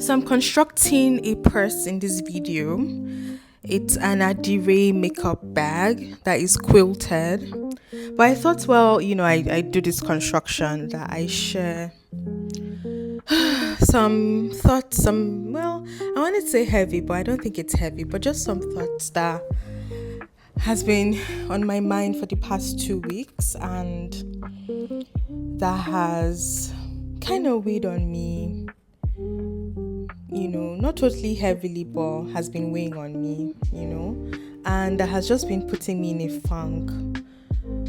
So I'm constructing a purse in this video. It's an Adire makeup bag that is quilted. But I thought, well, I do this construction that I share some thoughts, I want to say heavy, but I don't think it's heavy, but just some thoughts that has been on my mind for the past 2 weeks and that has kind of weighed on me, not totally heavily, but has been weighing on me, and that has just been putting me in a funk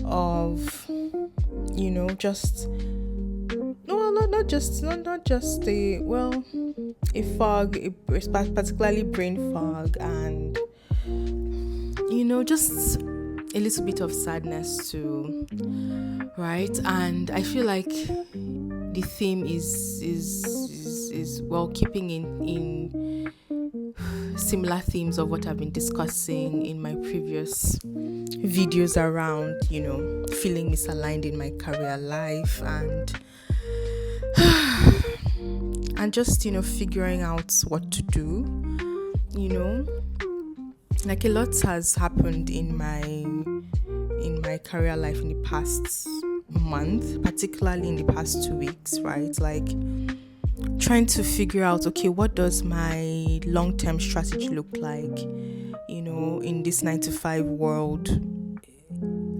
of, just no, not just a fog, particularly brain fog, and just a little bit of sadness too, right? And I feel like the theme is well, keeping in similar themes of what I've been discussing in my previous videos around, feeling misaligned in my career life and just, figuring out what to do, like a lot has happened in my career life in the past month, particularly in the past 2 weeks, right? Like trying to figure out, okay, what does my long-term strategy look like, in this 9 to 5 world.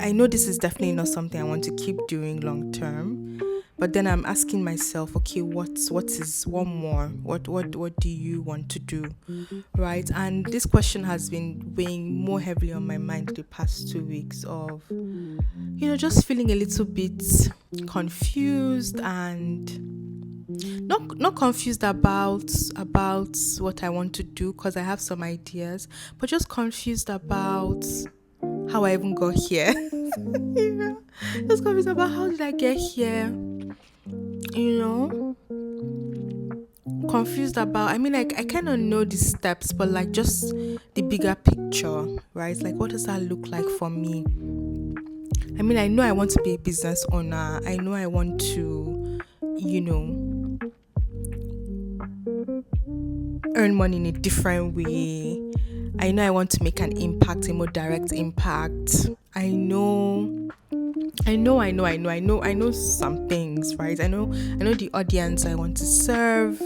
I know this is definitely not something I want to keep doing long-term, but then I'm asking myself, okay, what is one more? What do you want to do, right? And this question has been weighing more heavily on my mind the past 2 weeks of, just feeling a little bit confused and not confused about what I want to do, because I have some ideas, but just confused about how I even got here. Just confused about how did I get here. Confused about, I kind of know the steps, but like just the bigger picture, right? Like, what does that look like for me? I know I want to be a business owner. I know I want to, earn money in a different way. I know I want to make an impact, a more direct impact. I know some things, right? I know the audience I want to serve.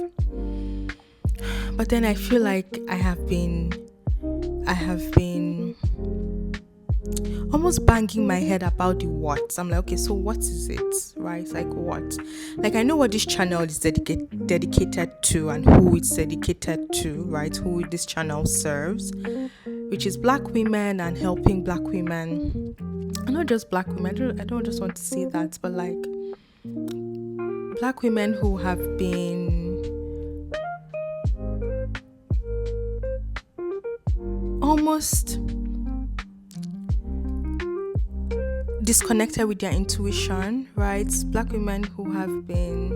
But then I feel like I have been almost banging my head about the what. I'm like, okay, so what is it, right? Like what? Like I know what this channel is dedicated to and who it's dedicated to, right? Who this channel serves, which is Black women and helping Black women. And not just Black women. I don't just want to say that, but like Black women who have been almost disconnected with their intuition, right? Black women who have been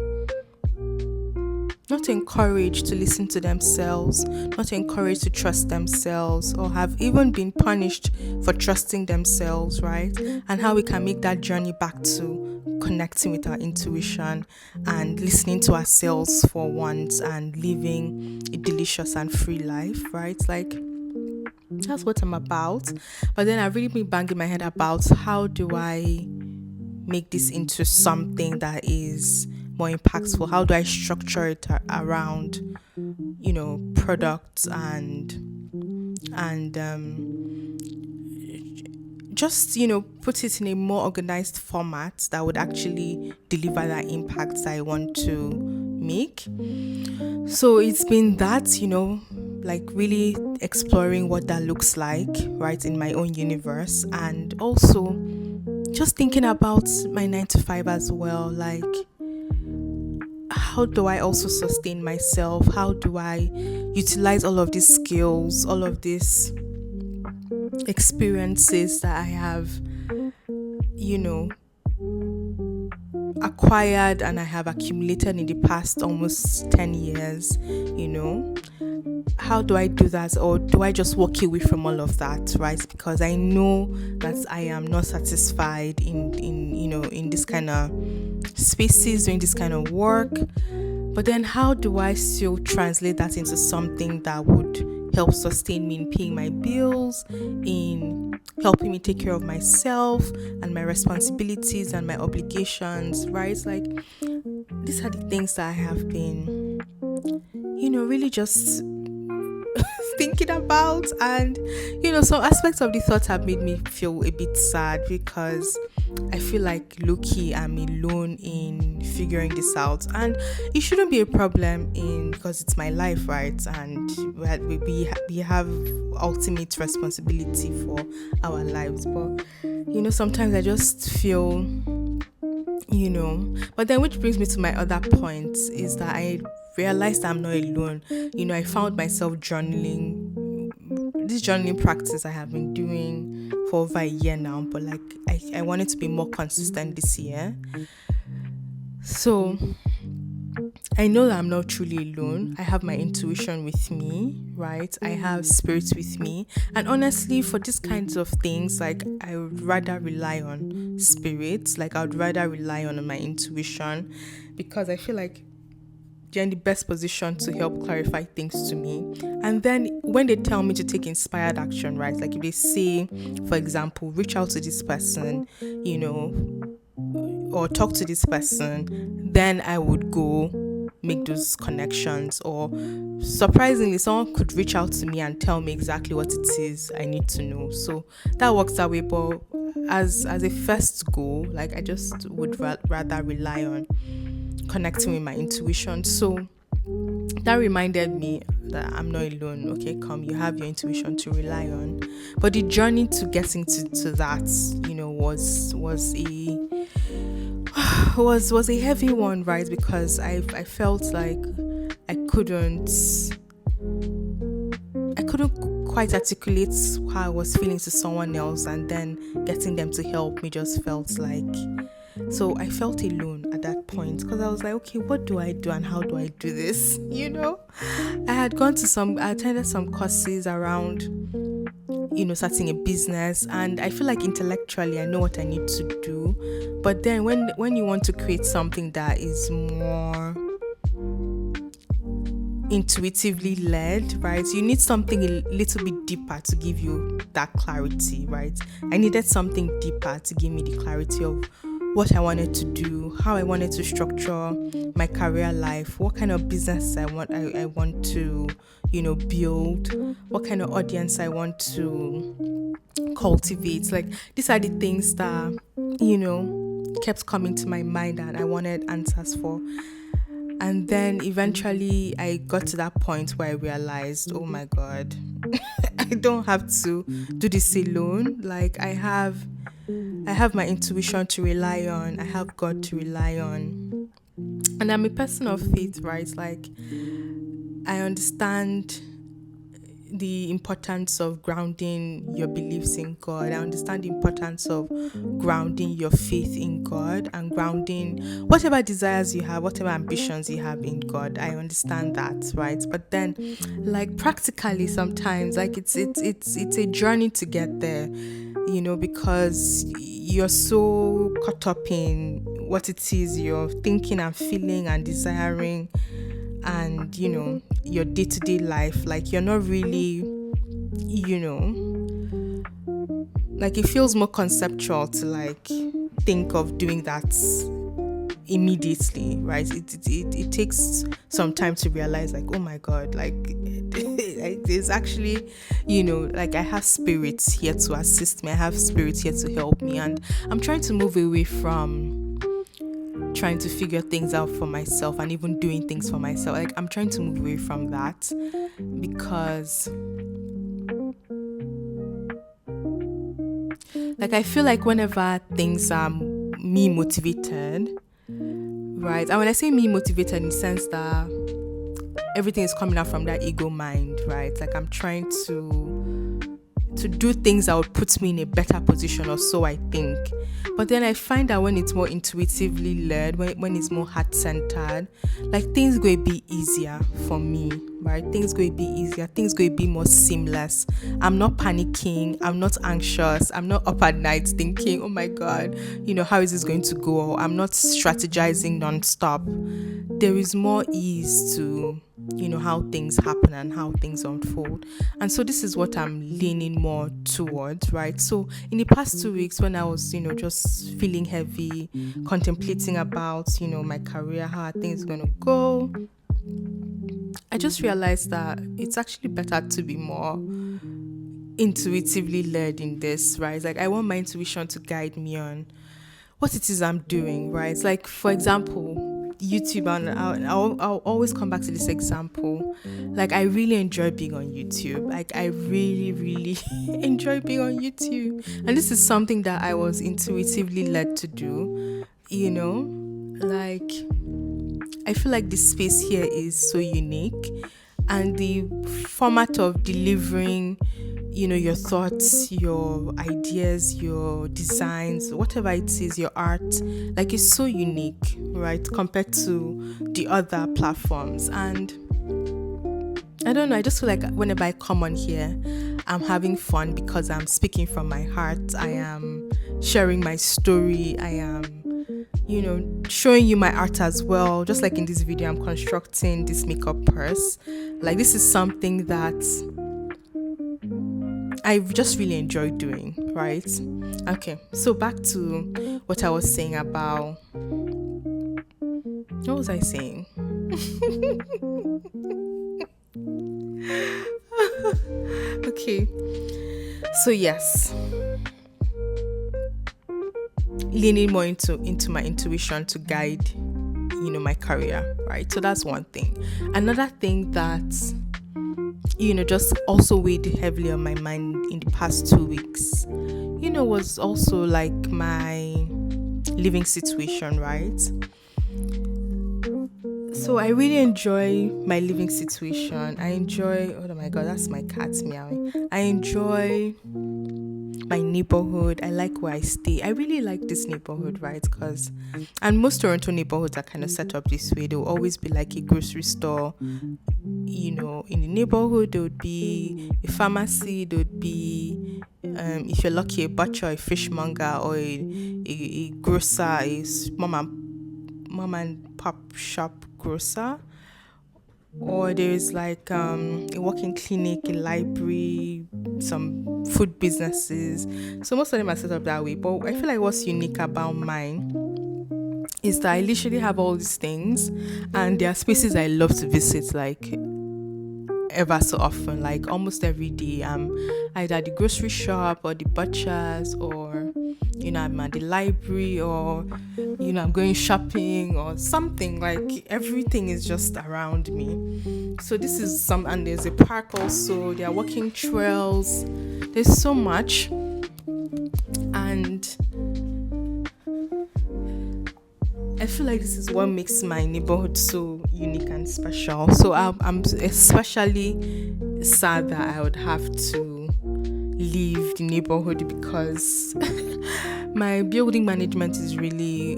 not encouraged to listen to themselves, not encouraged to trust themselves, or have even been punished for trusting themselves, right? And how we can make that journey back to connecting with our intuition and listening to ourselves for once and living a delicious and free life, right? Like that's what I'm about. But then I've really been banging my head about how do I make this into something that is more impactful? How do I structure it around, products and just, put it in a more organized format that would actually deliver that impact that I want to make. So it's been that, like really exploring what that looks like, right, in my own universe, and also just thinking about my 9 to 5 as well. Like, how do I also sustain myself? How do I utilize all of these skills, all of these experiences that I have, acquired and I have accumulated in the past almost 10 years, how do I do that? Or do I just walk away from all of that, right? Because I know that I am not satisfied in this kind of spaces, doing this kind of work, But then how do I still translate that into something that would help sustain me in paying my bills, in helping me take care of myself and my responsibilities and my obligations, right? Like, these are the things that I have been, really just thinking about. And some aspects of the thoughts have made me feel a bit sad, because I feel like low-key I'm alone in figuring this out, and it shouldn't be a problem because it's my life, right? And we have ultimate responsibility for our lives. But sometimes I just feel, but then, which brings me to my other point, is that I realized I'm not alone. I found myself journaling. This journaling practice I have been doing for over a year now, but like I wanted to be more consistent this year. So I know that I'm not truly alone. I have my intuition with me, right? I have spirits with me. And honestly, for these kinds of things, like, I would rather rely on spirits. Like, I would rather rely on my intuition, because I feel like they're in the best position to help clarify things to me. And then when they tell me to take inspired action, right? Like, if they say, for example, reach out to this person, or talk to this person, then I would go make those connections. Or surprisingly, someone could reach out to me and tell me exactly what it is I need to know. So that works that way. But as a first goal, like, I just would rather rely on connecting with my intuition. So that reminded me that I'm not alone. Okay, you have your intuition to rely on. But the journey to getting to that, was a heavy one, right? Because I felt like I couldn't quite articulate how I was feeling to someone else, and then getting them to help me just felt like, so I felt alone at that point, because I was like, okay, what do I do and how do I do this? I attended some courses around, starting a business, and I feel like intellectually I know what I need to do. But then when you want to create something that is more intuitively led, right, you need something a little bit deeper to give you that clarity, right? I needed something deeper to give me the clarity of what I wanted to do, how I wanted to structure my career life, what kind of business I want to, build, what kind of audience I want to cultivate. Like, these are the things that, kept coming to my mind and I wanted answers for. And then eventually I got to that point where I realized, oh my God, I don't have to do this alone. Like, I have my intuition to rely on. I have God to rely on. And I'm a person of faith, right? Like, I understand the importance of grounding your beliefs in God. I understand the importance of grounding your faith in God and grounding whatever desires you have, whatever ambitions you have in God. I understand that, right? But then, like, practically sometimes, like, it's a journey to get there, because you're so caught up in what it is you're thinking and feeling and desiring, and your day-to-day life. Like, you're not really, like, it feels more conceptual to, like, think of doing that immediately, right? It takes some time to realize, like, oh my God, like, there's actually, like, I have spirits here to assist me, I have spirits here to help me, and I'm trying to move away from trying to figure things out for myself and even doing things for myself. Like, I'm trying to move away from that, because, like, I feel like whenever things are me motivated, right? And when I say me motivated, in the sense that everything is coming out from that ego mind, right? Like, I'm trying to to do things that would put me in a better position, or so I think. But then I find that when it's more intuitively led, when it's more heart centered, like things going to be easier for me, right? Things going to be easier, things going to be more seamless. I'm not panicking, I'm not anxious, I'm not up at night thinking, oh my God, how is this going to go? I'm not strategizing nonstop. There is more ease to how things happen and how things unfold. And so this is what I'm leaning more towards, right? So in the past 2 weeks, when I was just feeling heavy, contemplating about my career, how are things going to go, I just realized that it's actually better to be more intuitively led in this, right? Like I want my intuition to guide me on what it is I'm doing, right? Like for example, YouTube, and I'll always come back to this example. Like I really enjoy being on YouTube. Like I really, really enjoy being on YouTube. And this is something that I was intuitively led to do, like I feel like the space here is so unique, and the format of delivering your thoughts, your ideas, your designs, whatever it is, your art, like it's so unique, right, compared to the other platforms. And I don't know, I just feel like whenever I come on here, I'm having fun because I'm speaking from my heart. I am sharing my story. I am showing you my art as well. Just like in this video, I'm constructing this makeup purse. Like this is something that I just really enjoy doing, right? Okay, so back to what I was saying about... What was I saying? Okay, so yes, leaning more into my intuition to guide, my career, right? So that's one thing. Another thing that just also weighed heavily on my mind in the past 2 weeks, was also like my living situation, right? So I really enjoy my living situation. I enjoy, oh my God, that's my cat meowing. I enjoy my neighborhood. I like where I stay. I really like this neighborhood, right? And most Toronto neighborhoods are kind of set up this way. There will always be like a grocery store, in the neighborhood. There would be a pharmacy. There would be, if you're lucky, a butcher, a fishmonger, or a grocer, a mom and pop shop grocer. Or there's like a walking clinic, a library, some food businesses. So most of them are set up that way. But I feel like what's unique about mine is that I literally have all these things, and there are spaces I love to visit, like ever so often, like almost every day. I'm either at the grocery shop or the butchers, or I'm at the library, or I'm going shopping or something. Like everything is just around me. So this is and there's a park also. There are walking trails. There's so much. And I feel like this is what makes my neighborhood so unique and special. So I'm especially sad that I would have to leave the neighborhood because my building management is really,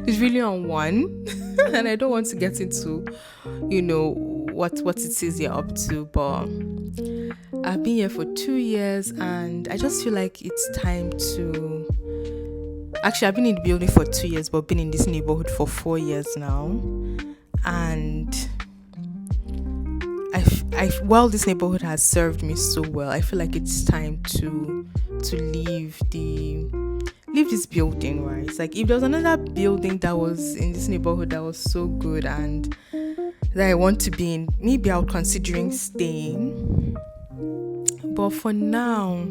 is really on one. And I don't want to get into, what it is you're up to. But I've been here for 2 years, and I just feel like it's time to... Actually, I've been in the building for 2 years, but been in this neighborhood for 4 years now. And while this neighborhood has served me so well, I feel like it's time to leave this building, right? It's like if there was another building that was in this neighborhood that was so good and that I want to be in, maybe I would considering staying. But for now,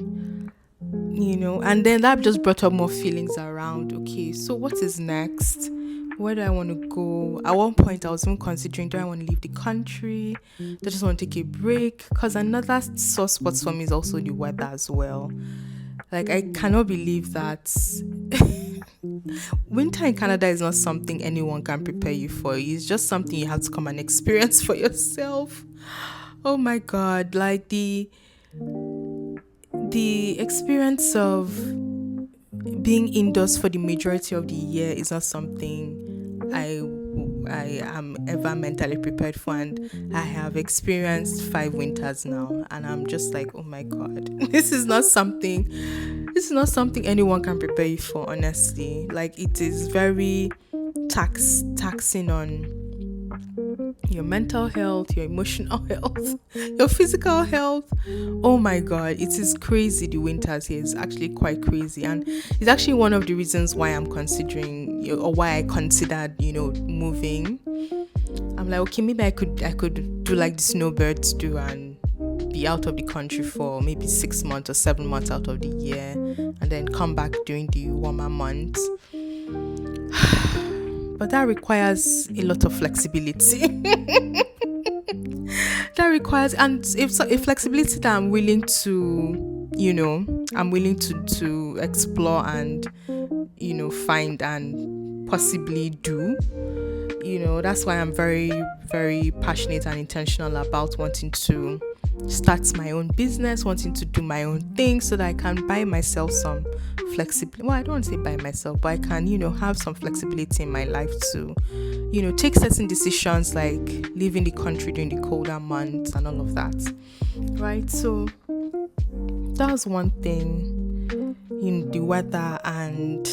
and then that just brought up more feelings around, okay, so what is next? Where do I want to go? At one point, I was even considering, do I want to leave the country? Do I just want to take a break? Because another sore spot for me is also the weather as well. Like, I cannot believe that winter in Canada is not something anyone can prepare you for. It's just something you have to come and experience for yourself. Oh my God, like the the experience of being indoors for the majority of the year is not something I am ever mentally prepared for, and I have experienced 5 winters now, and I'm just like, oh my god, this is not something anyone can prepare you for. Honestly, like it is very taxing on your mental health, your emotional health, your physical health. Oh my god, it is crazy. The winters here is actually quite crazy, and it's actually one of the reasons why I'm considering, or why I considered, moving. I'm like, okay, maybe I could do like the snowbirds do and be out of the country for maybe 6 months or 7 months out of the year, and then come back during the warmer months. But that requires a lot of flexibility. That requires, and if a flexibility that I'm willing to explore and find and possibly do. That's why I'm very, very passionate and intentional about wanting to start my own business, wanting to do my own thing so that I can buy myself some flexibility. Well, I don't want to say buy myself, but I can, have some flexibility in my life to, take certain decisions like leaving the country during the colder months and all of that. Right? So that was one thing, the weather and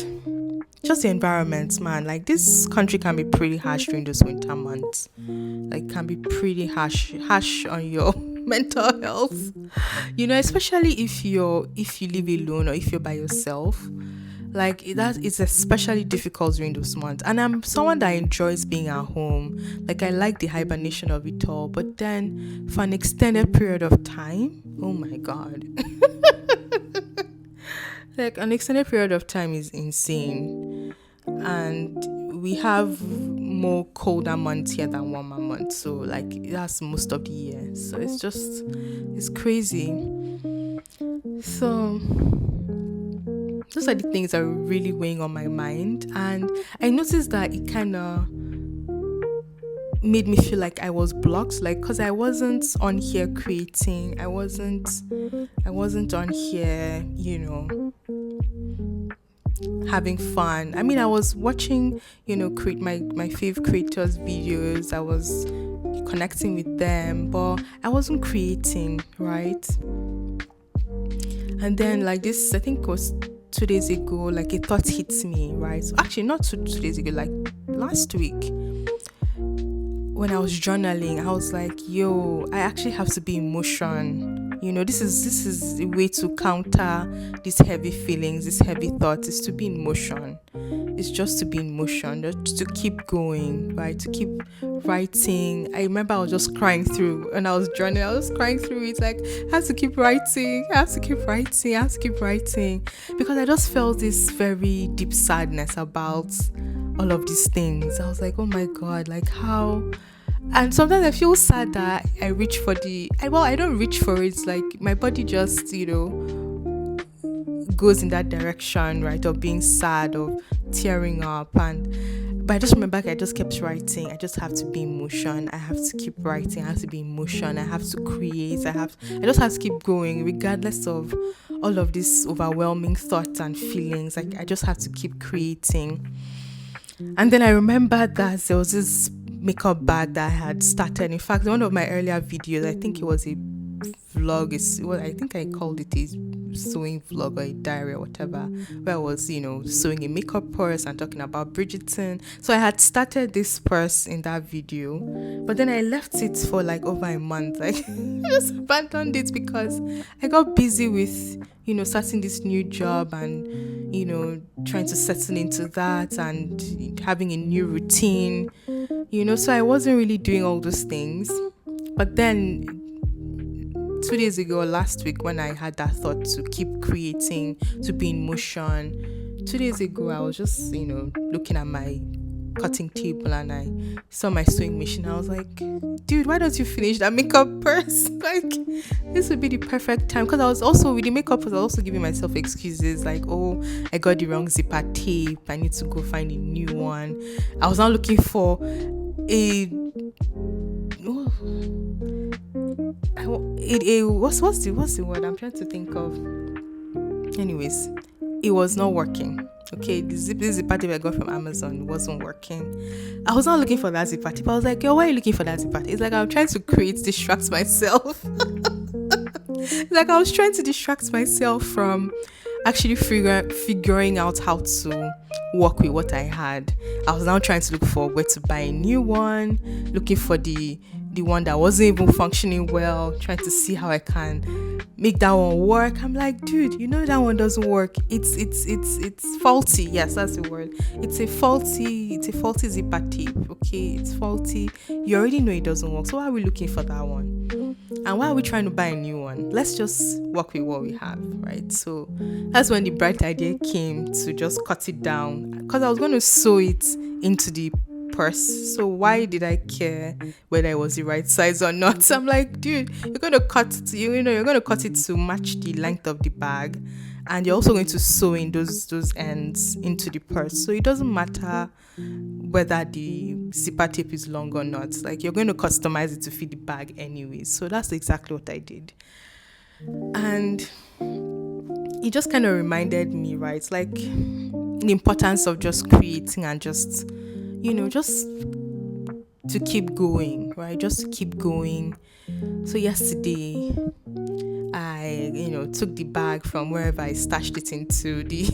just the environment, man. Like this country can be pretty harsh during those winter months. Like can be pretty harsh on your mental health. Especially if you live alone or if you're by yourself. Like that is especially difficult during those months. And I'm someone that enjoys being at home. Like I like the hibernation of it all. But then for an extended period of time, oh my god. Like an extended period of time is insane, and we have more colder months here than warmer months, so like that's most of the year, so it's crazy. So those are the things that are really weighing on my mind, and I noticed that it kind of made me feel like I was blocked, like because I wasn't on here creating, I wasn't on here, having fun. I mean, I was watching, create my fave creators videos. I was connecting with them, but I wasn't creating, right? And then like this, I think it was 2 days ago, like a thought hits me, right? So actually not two days ago, like last week. When I was journaling, I was like, yo, I actually have to be in motion. This is a way to counter these heavy feelings, these heavy thoughts, is to be in motion. It's just to be in motion, just to keep going, right? To keep writing. I remember I was just crying through, and I was journaling, I was crying through it, like, I have to keep writing, because I just felt this very deep sadness about all of these things. I was like, oh my god, like how. And sometimes I feel sad that I reach for I don't reach for it, like my body just goes in that direction, right, of being sad, of tearing up. But I just remember, I just kept writing. I just have to be in motion. I have to keep writing. I have to be in motion. I have to create. I just have to keep going regardless of all of these overwhelming thoughts and feelings. Like I just have to keep creating. And then I remember that there was this makeup bag that I had started. In fact, one of my earlier videos, I think it was a vlog, I think I called it a sewing vlog or a diary or whatever, where I was, sewing a makeup purse and talking about Bridgerton. So I had started this purse in that video, but then I left it for like over a month. Like I just abandoned it because I got busy with, starting this new job and, trying to settle into that and having a new routine, so I wasn't really doing all those things. But then 2 days ago or last week, when I had that thought to keep creating, to be in motion, 2 days ago I was just looking at my cutting table and I saw my sewing machine. I was like, dude, why don't you finish that makeup purse? Like this would be the perfect time, because I was also with the makeup purse, I was also giving myself excuses like, oh, I got the wrong zipper tape, I need to go find a new one. I was now looking for a oh, what's the word I'm trying to think of? Anyways, it was not working. Okay, this zipper tip I got from Amazon wasn't working. I was not looking for that zipper tip. I was like, yo, why are you looking for that zipper tip? It's like I'm trying to distract myself. It's like I was trying to distract myself from actually figuring out how to work with what I had. I was now trying to look for where to buy a new one, looking for the one that wasn't even functioning well, trying to see how I can make that one work. I'm like, dude, that one doesn't work. It's faulty. Yes, that's the word. It's a faulty zipper tape. Okay, it's faulty. You already know it doesn't work. So why are we looking for that one? And why are we trying to buy a new one? Let's just work with what we have, right? So that's when the bright idea came to just cut it down, because I was going to sew it into the purse. So why did I care whether it was the right size or not? So I'm like, dude, you're going to cut it to match the length of the bag, and you're also going to sew in those ends into the purse. So it doesn't matter whether the zipper tape is long or not. Like, you're going to customize it to fit the bag anyway. So that's exactly what I did. And it just kind of reminded me, right, like the importance of just creating and just to keep going, right? Just to keep going. So yesterday, I, took the bag from wherever I stashed it into the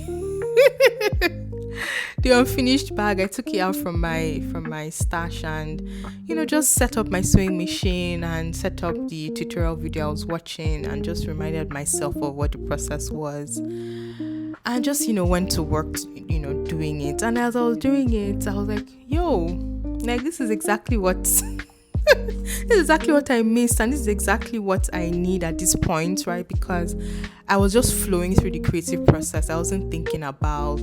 the unfinished bag. I took it out from my stash and, just set up my sewing machine and set up the tutorial video I was watching and just reminded myself of what the process was. And just, went to work, doing it. And as I was doing it, I was like, yo, like, this is exactly what this is exactly what I missed, and this is exactly what I need at this point, right? Because I was just flowing through the creative process. I wasn't thinking about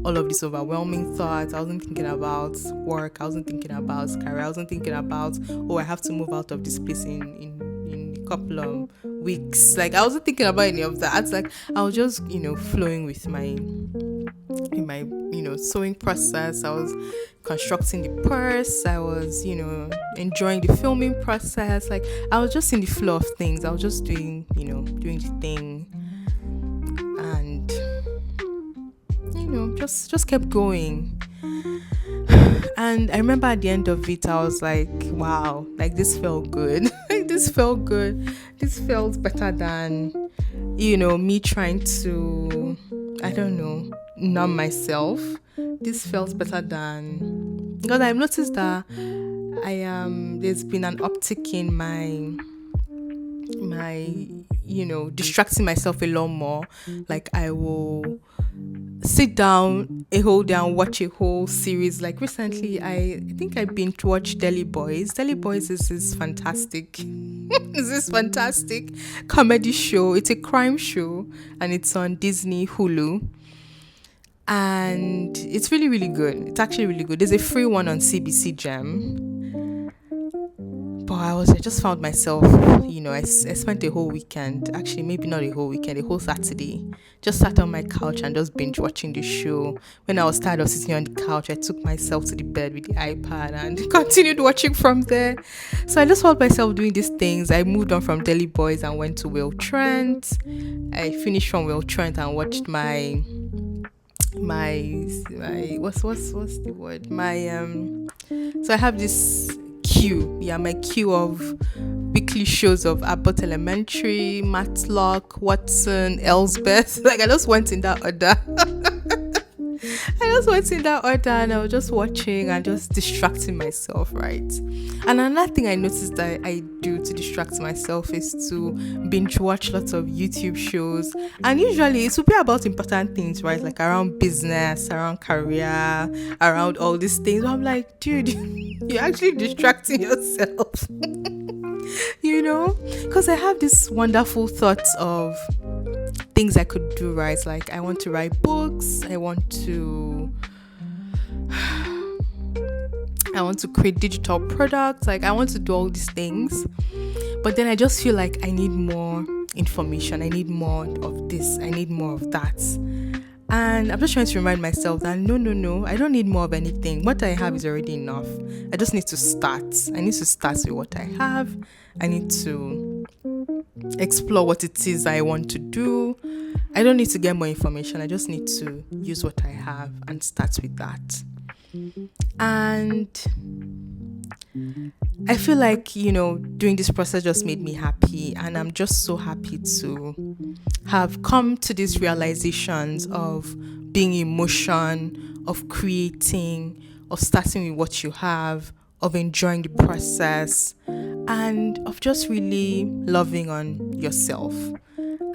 all of these overwhelming thoughts. I wasn't thinking about work. I wasn't thinking about career. I wasn't thinking about, I have to move out of this place in a couple of weeks. Like, I wasn't thinking about any of that. It's like I was just, flowing with my sewing process. I was constructing the purse. I was, enjoying the filming process. Like, I was just in the flow of things. I was just doing the thing, and just kept going. And I remember at the end of it, I was like, wow, like, this felt good. Like, this felt good. This felt better than, me trying to, I don't know, numb myself. This felt better than, because I've noticed that there's been an uptick in my distracting myself a lot more. Like, I will sit down a whole day and watch a whole series. Like, recently, I think I binge watched Delhi Boys. Delhi Boys is this fantastic comedy show. It's a crime show, and it's on Disney Hulu. And it's really, really good. It's actually really good. There's a free one on CBC Gem. But I just found myself, I spent a whole weekend, actually maybe not a whole weekend, a whole Saturday, just sat on my couch and just binge watching the show. When I was tired of sitting on the couch, I took myself to the bed with the iPad and continued watching from there. So I just found myself doing these things. I moved on from Delhi Boys and went to Will Trent. I finished from Will Trent and watched my what's the word? So I have this my queue of weekly shows of Abbott Elementary, Matlock, Watson, Elsbeth. Like, I just went in that order. And I was just watching and just distracting myself, right? And another thing I noticed that I do to distract myself is to binge watch lots of YouTube shows. And usually it will be about important things, right? Like around business, around career, around all these things. I'm like, dude, you're actually distracting yourself. Because I have this wonderful thoughts of things I could do, right? Like, I want to write books, I want to create digital products, like, I want to do all these things. But then I just feel like I need more information, I need more of this, I need more of that. And I'm just trying to remind myself that no, I don't need more of anything. What I have is already enough. I just need to start. I need to start with what I have. I need to explore what it is I want to do. I don't need to get more information. I just need to use what I have and start with that. And I feel like, doing this process just made me happy. And I'm just so happy to have come to these realizations of being in motion, of creating, of starting with what you have, of enjoying the process, and of just really loving on yourself.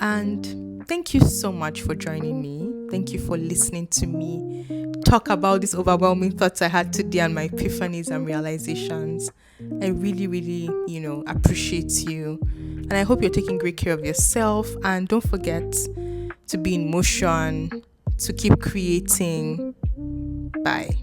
And thank you so much for joining me. Thank you for listening to me talk about these overwhelming thoughts I had today and my epiphanies and realizations. I really, really, appreciate you. And I hope you're taking great care of yourself. And don't forget to be in motion, to keep creating. Bye.